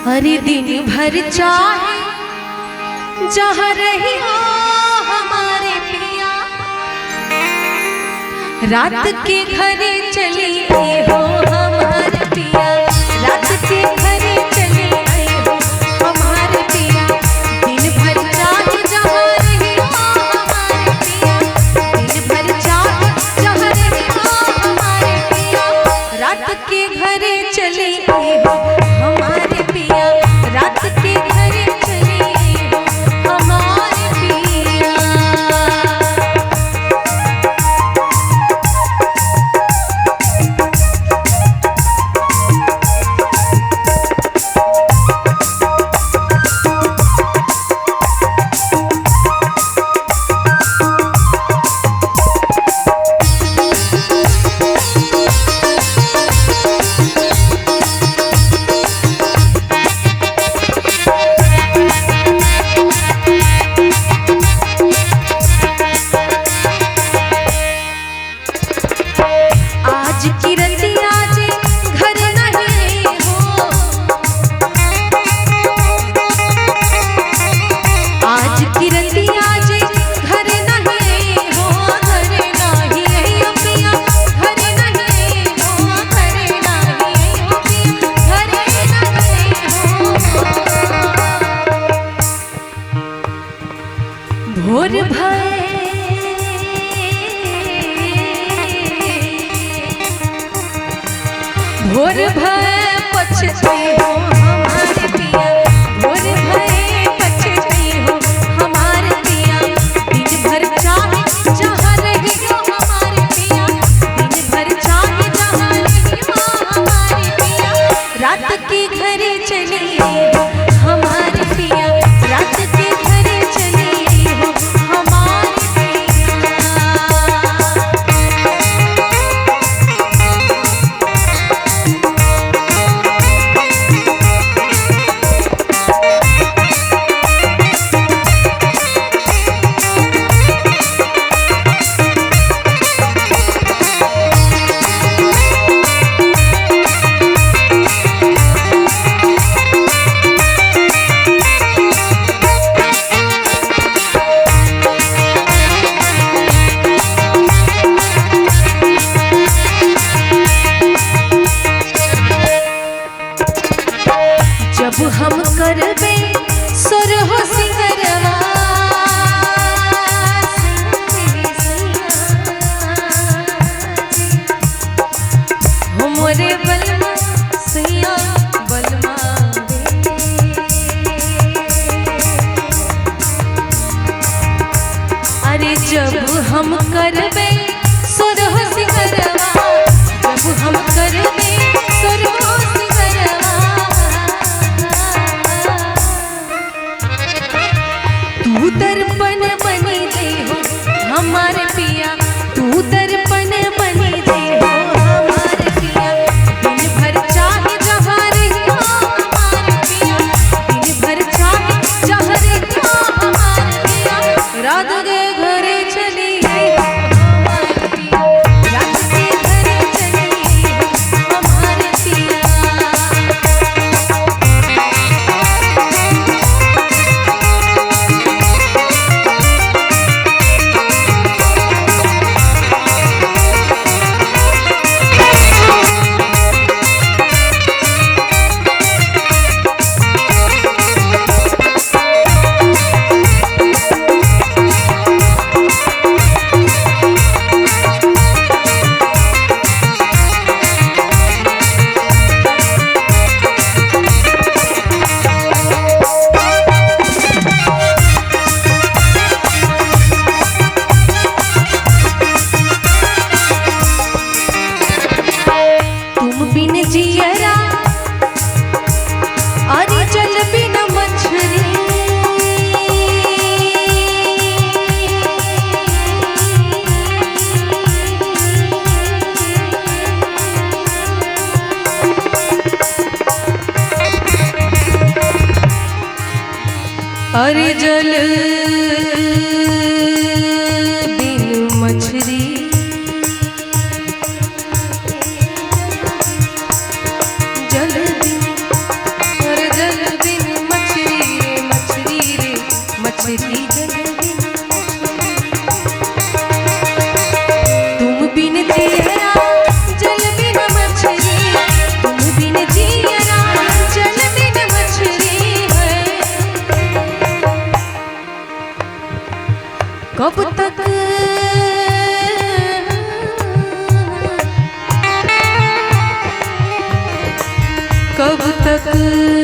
हर दिन भर चाहे जहाँ रही हो हमारे पिया, रात के घरे चली आए हो हमारे पिया, रात के घरे चली आए हो हमारे पिया। दिन भर चाहे जहाँ रही हो हमारे पिया, दिन भर चाहे जहाँ रही हो हमारे पिया, रात के घरे चली आए हो हमारे पिया, रात के घरे चली आए हो हमारे पिया। आज की रतिया जे घर नहीं हो, आज की रतिया जे घर नहीं हो, घर नहीं हो पिया, घर नहीं हो, घर नहीं हो पिया, घर नहीं हो। भोर भय भोर भय पछते हो हमारे पिया, भोर भय पछते हो हमारे पिया। दिन भर चाहे जहाँ रही हो हमारे पिया, दिन भर चाहे जहाँ रही हो हमारे पिया, रात के घरे चली हो हमारे पिया, रात के घरे चली हो हमारे पिया। जब हम करबे सुर हो सिंगरवा, हो मोरे बलमा सैया बलमा अरे जब हम करबे सुर हो सिंगरवा, जब हम करबे सुर हो सिंगरवा, तू दर्पण बनी दे हो हमारे पिया, तू दर्पण बनी दे हो हमारे पिया। दिन भर चाहे जहाँ रही हो हमारे पिया, दिन भर चाहे जहाँ रही हो हमारे पिया, रात के घरे चली आई हो हमारे पिया, रात के घरे चली आई हो हमारे पिया। तुम बिन जियरा अरे जल बिन मछरी, अरे जल बिन मछरी, जल बिन, अरे जल तक